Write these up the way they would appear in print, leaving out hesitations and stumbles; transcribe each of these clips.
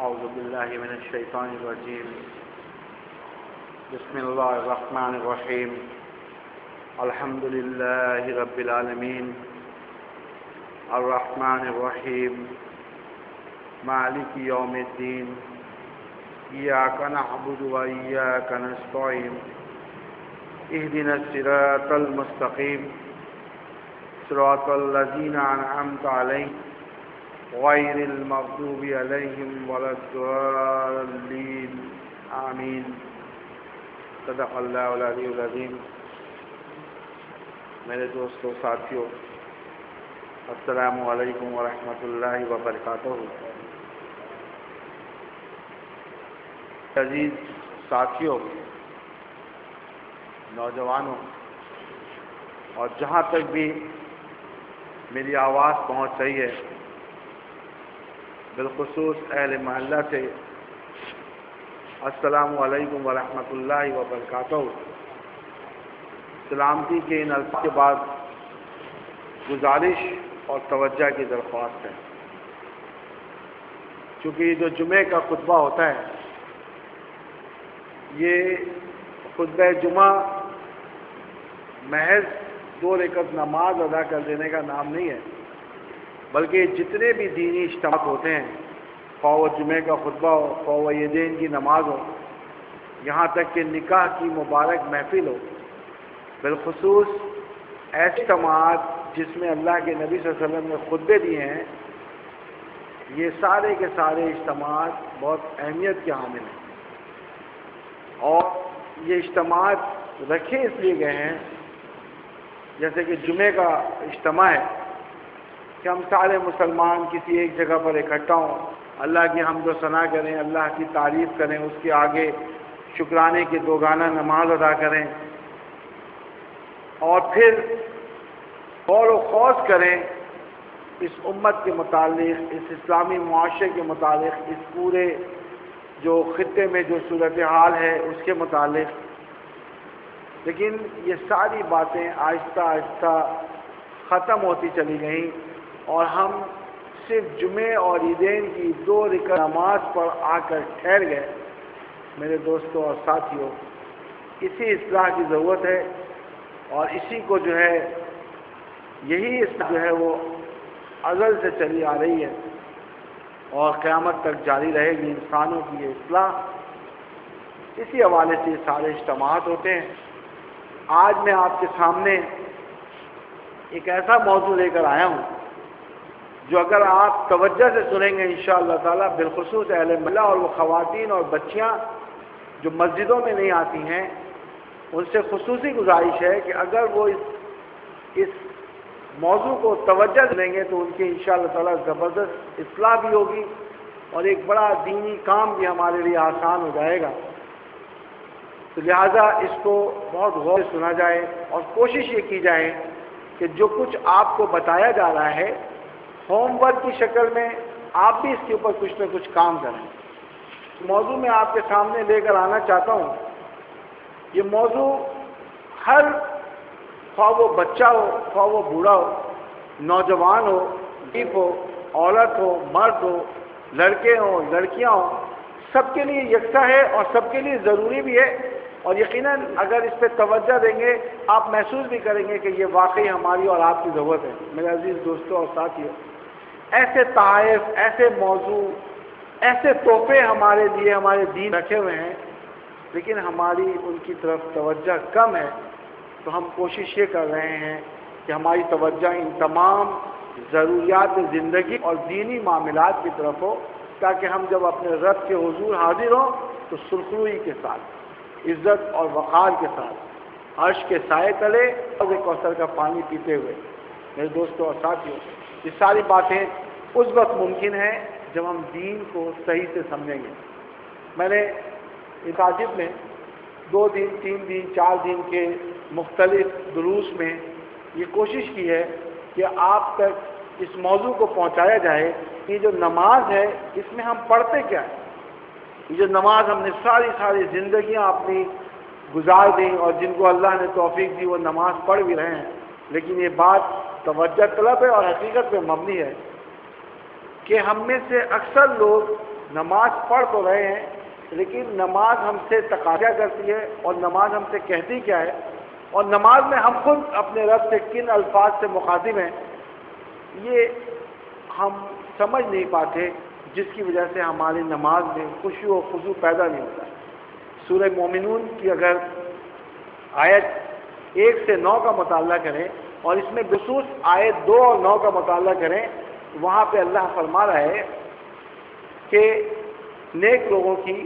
أعوذ بالله من الشيطان الرجيم. بسم الله الرحمن الرحيم. الحمد لله رب العالمين الرحمن الرحيم مالك يوم الدين إياك نعبد وإياك نستعين اهدنا الصراط المستقيم صراط الذين أنعمت عليهم غير المغضوب عليهم ولا الضالين آمين. صدق اللہ العلی العظیم. میرے دوستوں ساتھیوں، السلام علیکم ورحمۃ اللہ وبرکاتہ. عزیز ساتھیوں، نوجوانوں، اور جہاں تک بھی میری آواز پہنچ رہی ہے، بالخصوص اہل محلہ سے السلام علیکم ورحمۃ اللہ وبرکاتہ. سلامتی کے ان الفاظ کے بعد گزارش اور توجہ کی درخواست ہے. چونکہ یہ جو جمعے کا خطبہ ہوتا ہے، یہ خطبہ جمعہ محض 2 رکعت نماز ادا کر دینے کا نام نہیں ہے، بلکہ جتنے بھی دینی اجتماعات ہوتے ہیں، خواہ وہ جمعے کا خطبہ ہو، خواہ وہ عیدین کی نماز ہو، یہاں تک کہ نکاح کی مبارک محفل ہو، بالخصوص ایسی اجتماعات جس میں اللہ کے نبی صلی اللہ علیہ وسلم نے خطبے دیے ہیں، یہ سارے کے سارے اجتماعات بہت اہمیت کے حامل ہیں. اور یہ اجتماعات رکھے اس لیے گئے ہیں، جیسے کہ جمعے کا اجتماع ہے کہ ہم سارے مسلمان کسی ایک جگہ پر اکٹھا ہوں، اللہ کی حمد و ثنا کریں، اللہ کی تعریف کریں، اس کے آگے شکرانے کی 2 گانا نماز ادا کریں، اور پھر غور و خوض کریں اس امت کے متعلق، اس اسلامی معاشرے کے متعلق، اس پورے جو خطے میں جو صورتحال ہے اس کے متعلق. لیکن یہ ساری باتیں آہستہ آہستہ ختم ہوتی چلی گئیں، اور ہم صرف جمعے اور عیدین کی 2 رکعت نماز پر آ کر ٹھہر گئے. میرے دوستوں اور ساتھیوں، اسی اصلاح کی ضرورت ہے، اور اسی کو جو ہے، یہی اصلاح جو ہے وہ ازل سے چلی آ رہی ہے اور قیامت تک جاری رہے گی. انسانوں کی یہ اصلاح، اسی حوالے سے سارے اجتماعات ہوتے ہیں. آج میں آپ کے سامنے ایک ایسا موضوع لے کر آیا ہوں جو اگر آپ توجہ سے سنیں گے انشاءاللہ تعالی، بالخصوص اہل محلہ اور وہ خواتین اور بچیاں جو مسجدوں میں نہیں آتی ہیں، ان سے خصوصی گزارش ہے کہ اگر وہ اس موضوع کو توجہ دیں گے تو ان کی انشاءاللہ تعالی زبردست اصلاح بھی ہوگی، اور ایک بڑا دینی کام بھی ہمارے لیے آسان ہو جائے گا. تو لہٰذا اس کو بہت غور سے سنا جائے، اور کوشش یہ کی جائے کہ جو کچھ آپ کو بتایا جا رہا ہے، ہوم ورک کی شکل میں آپ بھی اس کے اوپر کچھ نہ کچھ کام کریں. موضوع میں آپ کے سامنے لے کر آنا چاہتا ہوں. یہ موضوع ہر، خواہ وہ بچہ ہو، خواہ وہ بوڑھا ہو، نوجوان ہو، غریب ہو، عورت ہو، مرد ہو، لڑکے ہوں، لڑکیاں ہوں، سب کے لیے یکساں ہے اور سب کے لیے ضروری بھی ہے. اور یقیناً اگر اس پہ توجہ دیں گے، آپ محسوس بھی کریں گے کہ یہ واقعی ہماری اور آپ کی ضرورت ہے. میرے عزیز دوستوں اور ساتھیوں، ایسے تحائف، ایسے موضوع، ایسے تحفے ہمارے لیے ہمارے دین رکھے ہوئے ہیں، لیکن ہماری ان کی طرف توجہ کم ہے. تو ہم کوشش یہ کر رہے ہیں کہ ہماری توجہ ان تمام ضروریات زندگی اور دینی معاملات کی طرف ہو، تاکہ ہم جب اپنے رب کے حضور حاضر ہوں تو سرخروئی کے ساتھ، عزت اور وقار کے ساتھ، عرش کے سائے تلے حوض کوثر کا پانی پیتے ہوئے. میرے دوستوں اور ساتھیوں، یہ ساری باتیں اس وقت ممکن ہیں جب ہم دین کو صحیح سے سمجھیں گے. میں نے اس تاجب میں 2 دن، 3 دن، 4 دن کے مختلف دروس میں یہ کوشش کی ہے کہ آپ تک اس موضوع کو پہنچایا جائے کہ جو نماز ہے اس میں ہم پڑھتے کیا ہیں. یہ جو نماز ہم نے ساری زندگیاں اپنی گزار دیں، اور جن کو اللہ نے توفیق دی وہ نماز پڑھ بھی رہے ہیں، لیکن یہ بات توجہ طلب ہے اور حقیقت پہ مبنی ہے کہ ہم میں سے اکثر لوگ نماز پڑھ تو رہے ہیں لیکن نماز ہم سے تقاضا کرتی ہے اور نماز ہم سے کہتی کیا ہے، اور نماز میں ہم خود اپنے رب سے کن الفاظ سے مخاطب ہیں، یہ ہم سمجھ نہیں پاتے، جس کی وجہ سے ہماری نماز میں خشوع و خضوع پیدا نہیں ہوتا۔ سورہ مومنون کی اگر آیت 1 سے 9 کا مطالعہ کریں اور اس میں بخصوص آیت 2 اور 9 کا مطالعہ کریں، وہاں پہ اللہ فرما رہا ہے کہ نیک لوگوں کی،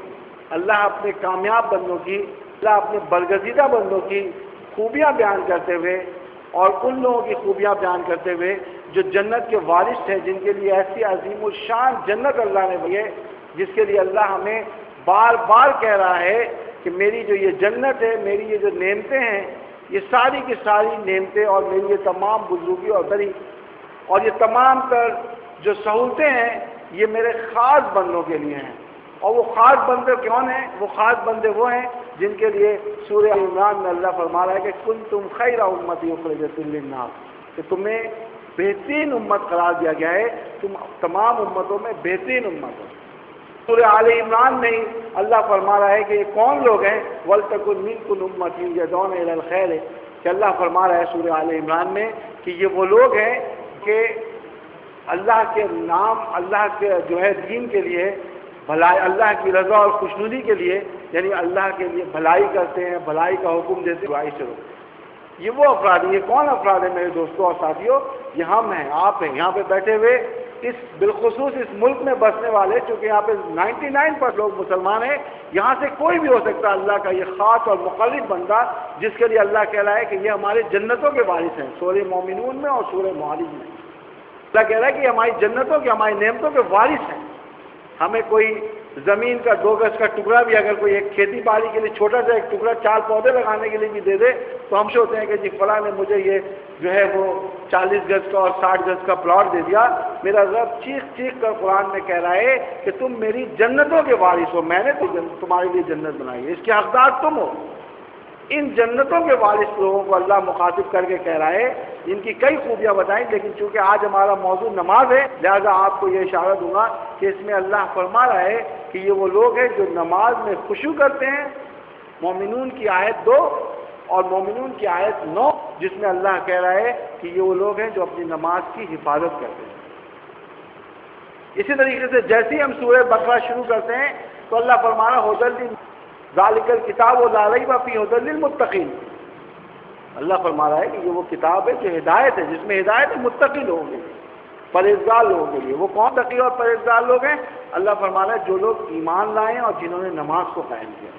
اللہ اپنے کامیاب بندوں کی، اللہ اپنے برگزیدہ بندوں کی خوبیاں بیان کرتے ہوئے اور ان لوگوں کی خوبیاں بیان کرتے ہوئے جو جنت کے وارث ہیں، جن کے لیے ایسی عظیم الشان جنت اللہ نے دی ہے، جس کے لیے اللہ ہمیں بار بار کہہ رہا ہے کہ میری جو یہ جنت ہے، میری یہ جو نعمتیں ہیں، یہ ساری کی ساری نعمتیں اور میری یہ تمام بزرگی اور بڑی اور یہ تمام تر جو سہولتیں ہیں، یہ میرے خاص بندوں کے لیے ہیں۔ اور وہ خاص بندے کون ہیں؟ وہ خاص بندے وہ ہیں جن کے لیے سورہ عمران میں اللہ فرما رہا ہے کہ کنتم خیر امتی اخرجت للناس، کہ تمہیں بہترین امت قرار دیا گیا ہے، تم تمام امتوں میں بہترین امت ہو۔ سورہ آل عمران میں ہی اللہ فرما رہا ہے کہ یہ کون لوگ ہیں، وَلْتَكُنْ مِنْكُمْ أُمَّةٌ يَدْعُونَ إِلَى الْخَيْرِ، کہ اللہ فرما رہا ہے سورہ آل عمران میں کہ یہ وہ لوگ ہیں کہ اللہ کے نام، اللہ کے جو ہے دین کے لیے بھلائی، اللہ کی رضا اور خوشنودی کے لیے، یعنی اللہ کے لیے بھلائی کرتے ہیں، بھلائی کا حکم دیتے ہیں، برائی سے روکتے ہیں۔ یہ وہ افراد ہیں۔ یہ کون افراد ہیں میرے دوستوں اور ساتھیوں؟ یہ ہم ہیں، آپ ہیں، یہاں پہ بیٹھے ہوئے اس بالخصوص اس ملک میں بسنے والے، چونکہ یہاں پہ 99% لوگ مسلمان ہیں، یہاں سے کوئی بھی ہو سکتا ہے اللہ کا یہ خاص اور مقرب بندہ، جس کے لیے اللہ کہہ رہا ہے کہ یہ ہمارے جنتوں کے وارث ہیں، سورہ مومنون میں اور سورہ معارج میں اللہ کہہ رہا ہے کہ یہ ہماری جنتوں کے، ہماری نعمتوں کے وارث ہیں۔ ہمیں کوئی زمین کا 2 گز کا ٹکڑا بھی اگر کوئی ایک کھیتی باڑی کے لیے چھوٹا سا ایک ٹکڑا 4 پودے لگانے کے لیے بھی دے دے تو ہم سوچتے ہیں کہ جی فلاں نے مجھے یہ جو ہے وہ 40 گز کا اور 60 گز کا پلاٹ دے دیا۔ میرا رب چیخ چیخ کر قرآن میں کہہ رہا ہے کہ تم میری جنتوں کے وارث ہو، میں نے تو تمہارے لیے جنت بنائی ہے، اس کے حقدار تم ہو۔ ان جنتوں کے وارث لوگوں کو اللہ مخاطب کر کے کہہ رہا ہے، ان کی کئی خوبیاں بتائیں، لیکن چونکہ آج ہمارا موضوع نماز ہے لہذا آپ کو یہ اشارہ دوں گا کہ اس میں اللہ فرما رہا ہے کہ یہ وہ لوگ ہیں جو نماز میں خشوع کرتے ہیں۔ مومنون کی آیت 2 اور مومنون کی آیت 9، جس میں اللہ کہہ رہا ہے کہ یہ وہ لوگ ہیں جو اپنی نماز کی حفاظت کرتے ہیں۔ اسی طریقے سے جیسے ہی ہم سورہ بقرہ شروع کرتے ہیں تو اللہ فرما رہا ہے ذالک الکتاب لا ریب فیہ ھدی للمتقین، اللہ فرما رہا ہے کہ یہ وہ کتاب ہے جو ہدایت ہے، جس میں ہدایت ہے متقی لوگوں کے لیے، پرہیزگار لوگوں کے لیے۔ وہ کون تقی اور پرہیزگار لوگ ہیں؟ اللہ فرما رہا ہے جو لوگ ایمان لائے اور جنہوں نے نماز کو قائم کیا،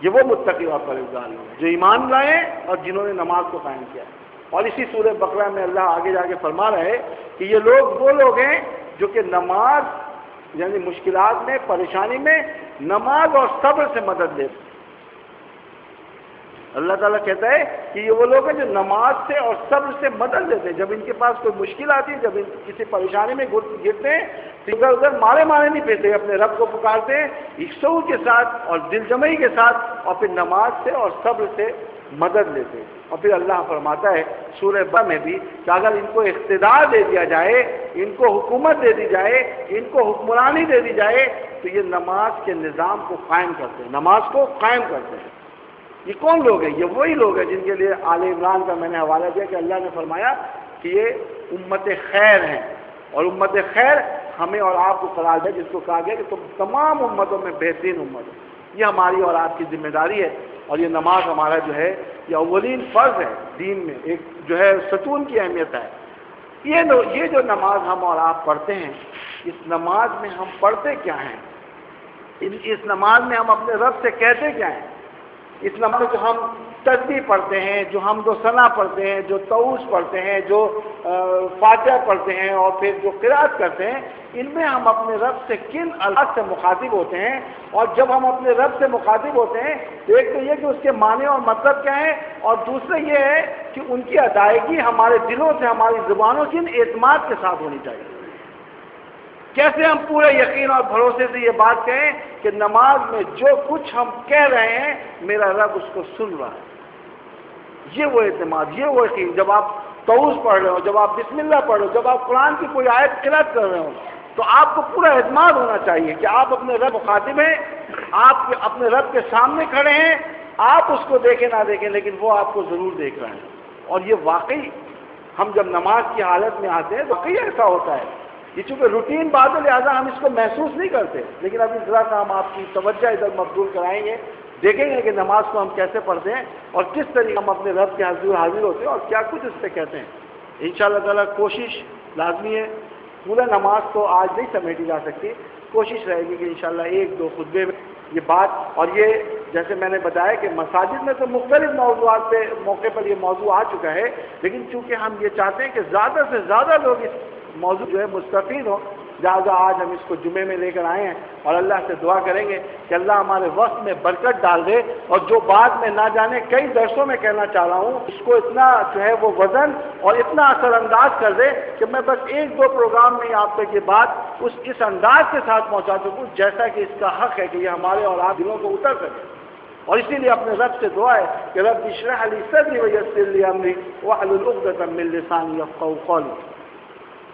یہ وہ متقی اور پرہیزگار لوگ ہیں جو ایمان لائے اور جنہوں نے نماز کو قائم کیا۔ اور اسی سورہ بقرہ میں اللہ آگے جا کے فرما رہا ہے کہ یہ لوگ وہ لوگ ہیں جو کہ نماز یعنی مشکلات میں، پریشانی میں نماز اور صبر سے مدد لیتے۔ اللہ تعالیٰ کہتا ہے کہ یہ وہ لوگ ہیں جو نماز سے اور صبر سے مدد لیتے ہیں۔ جب ان کے پاس کوئی مشکل آتی ہے، جب ان کسی پریشانی میں گرتے ہیں تو ادھر ادھر مارے نہیں پھرتے، اپنے رب کو پکارتے ہیں شعور کے ساتھ اور دل جمعی کے ساتھ، اور پھر نماز سے اور صبر سے مدد لیتے ہیں۔ اور پھر اللہ فرماتا ہے سورہ بقرہ میں بھی کہ اگر ان کو اقتدار دے دیا جائے، ان کو حکومت دے دی جائے، ان کو حکمرانی دے دی جائے تو یہ نماز کے نظام کو قائم کرتے ہیں، نماز کو قائم کرتے ہیں۔ یہ کون لوگ ہیں؟ یہ وہی لوگ ہیں جن کے لیے آل عمران کا میں نے حوالہ دیا کہ اللہ نے فرمایا کہ یہ امت خیر ہیں، اور امت خیر ہمیں اور آپ کو قرار دیا، جس کو کہا گیا کہ تم تمام امتوں میں بہترین امت ہو۔ یہ ہماری اور آپ کی ذمہ داری ہے، اور یہ نماز ہمارا جو ہے یہ اولین فرض ہے دین میں، ایک جو ہے ستون کی اہمیت ہے۔ یہ جو نماز ہم اور آپ پڑھتے ہیں، اس نماز میں ہم پڑھتے کیا ہیں؟ اس نماز میں ہم اپنے رب سے کہتے کیا ہیں؟ اس نماز میں جو ہم تسبیح پڑھتے ہیں، جو حمد و ثنا پڑھتے ہیں، جو طعوس پڑھتے ہیں، جو فاتحہ پڑھتے ہیں اور پھر جو قرات کرتے ہیں، ان میں ہم اپنے رب سے کن الفاظ سے مخاطب ہوتے ہیں؟ اور جب ہم اپنے رب سے مخاطب ہوتے ہیں تو ایک تو یہ کہ اس کے معنی اور مطلب کیا ہے، اور دوسرا یہ ہے کہ ان کی ادائیگی ہمارے دلوں سے، ہماری زبانوں سے ان اعتماد کے ساتھ ہونی چاہیے۔ کیسے ہم پورے یقین اور بھروسے سے یہ بات کہیں کہ نماز میں جو کچھ ہم کہہ رہے ہیں میرا رب اس کو سن رہا ہے؟ یہ وہ اعتماد، یہ وہ یقین۔ جب آپ طعوس پڑھ رہے ہو، جب آپ بسم اللہ پڑھ رہے ہو، جب آپ قرآن کی کوئی آیت قرات کر رہے ہو، تو آپ کو پورا اعتماد ہونا چاہیے کہ آپ اپنے رب مخاطب ہیں، آپ اپنے رب کے سامنے کھڑے ہیں، آپ اس کو دیکھیں نہ دیکھیں لیکن وہ آپ کو ضرور دیکھ رہے ہیں۔ اور یہ واقعی ہم جب نماز کی حالت میں آتے ہیں واقعی ایسا ہوتا ہے، یہ چونکہ روٹین بات ہے لہٰذا ہم اس کو محسوس نہیں کرتے، لیکن ابھی ذرا سا ہم آپ کی توجہ ادھر مبذول کرائیں گے، دیکھیں گے کہ نماز کو ہم کیسے پڑھتے ہیں اور کس طریقے ہم اپنے رب کے حضور حاضر ہوتے ہیں اور کیا کچھ اس سے کہتے ہیں۔ انشاءاللہ تعالیٰ کوشش لازمی ہے، پورا نماز تو آج نہیں سمیٹی جا سکتی، کوشش رہے گی کہ انشاءاللہ ایک دو خطبے میں یہ بات، اور یہ جیسے میں نے بتایا کہ مساجد میں تو مختلف موضوعات پہ موقع پر یہ موضوع آ چکا ہے، لیکن چونکہ ہم یہ چاہتے ہیں کہ زیادہ سے زیادہ لوگ اس موضوع جو ہے مستفید ہوں، لہٰذا آج ہم اس کو جمعے میں لے کر آئے ہیں اور اللہ سے دعا کریں گے کہ اللہ ہمارے وقت میں برکت ڈال دے، اور جو بات میں نہ جانے کئی درسوں میں کہنا چاہ رہا ہوں اس کو اتنا جو ہے وہ وزن اور اتنا اثر انداز کر دے کہ میں بس ایک دو پروگرام میں آپ تک یہ بات اس انداز کے ساتھ پہنچا سکوں جیسا کہ اس کا حق ہے کہ یہ ہمارے اور آپ دلوں کو اتر سکے۔ اور اسی لیے اپنے رب سے دعا ہے کہ رب اشرح لی صدری ویسر لی امری واحلل عقدۃ من لسانی یفقهوا قولی،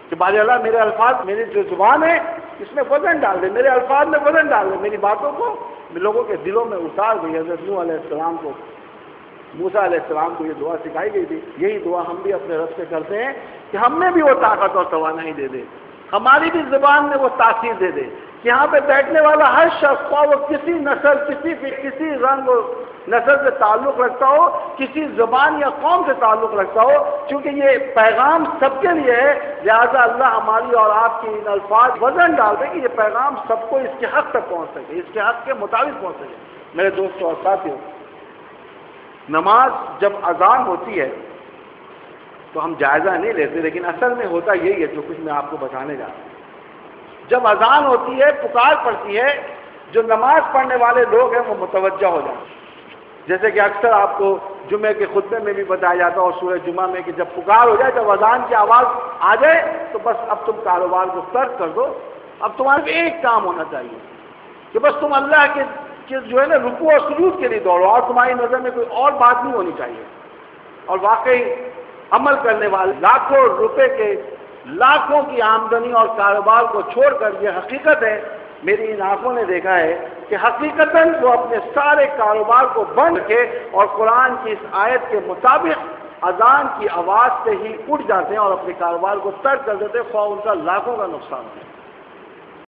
کہ بارے اللہ میرے الفاظ، میری جو زبان ہے اس میں وزن ڈال دے، میرے الفاظ میں وزن ڈال دے، میری باتوں کو لوگوں کے دلوں میں اتار دے۔ حضرت نوح علیہ السلام کو، موسیٰ علیہ السلام کو یہ دعا سکھائی گئی تھی، یہی دعا ہم بھی اپنے رب سے کرتے ہیں کہ ہم میں بھی وہ طاقت اور توانائی دے دے، ہماری بھی زبان میں وہ تاثیر دے دے کہ یہاں پہ بیٹھنے والا ہر شخص کو وہ کسی نسل، کسی رنگ و نسل سے تعلق رکھتا ہو، کسی زبان یا قوم سے تعلق رکھتا ہو، چونکہ یہ پیغام سب کے لیے ہے، لہذا اللہ ہماری اور آپ کی ان الفاظ وزن ڈال دے کہ یہ پیغام سب کو اس کے حق تک پہنچ سکے، اس کے حق کے مطابق پہنچ سکے۔ میرے دوستوں اور ساتھیوں، نماز جب اذان ہوتی ہے تو ہم جائزہ نہیں لیتے، لیکن اصل میں ہوتا یہی ہے جو کچھ میں آپ کو بتانے جا رہا ہوں۔ جب اذان ہوتی ہے، پکار پڑتی ہے، جو نماز پڑھنے والے لوگ ہیں وہ متوجہ ہو جاتے ہیں، جیسے کہ اکثر آپ کو جمعے کے خطبے میں بھی بتایا جاتا ہے اور سورہ جمعہ میں کہ جب پکار ہو جائے، جب اذان کی آواز آ جائے تو بس اب تم کاروبار کو ترک کر دو، اب تمہارا ایک کام ہونا چاہیے کہ بس تم اللہ کے جو ہے نا رکوع اور سجود کے لیے دوڑو، اور تمہاری نظر میں کوئی اور بات نہیں ہونی چاہیے۔ اور واقعی عمل کرنے والے لاکھوں روپے کے لاکھوں کی آمدنی اور کاروبار کو چھوڑ کر، یہ حقیقت ہے، میری ان آنکھوں نے دیکھا ہے کہ حقیقتاً وہ اپنے سارے کاروبار کو بند کے اور قرآن کی اس آیت کے مطابق اذان کی آواز سے ہی اٹھ جاتے ہیں اور اپنے کاروبار کو ترک کر دیتے ہیں، خواہ ان کا لاکھوں کا نقصان ہے۔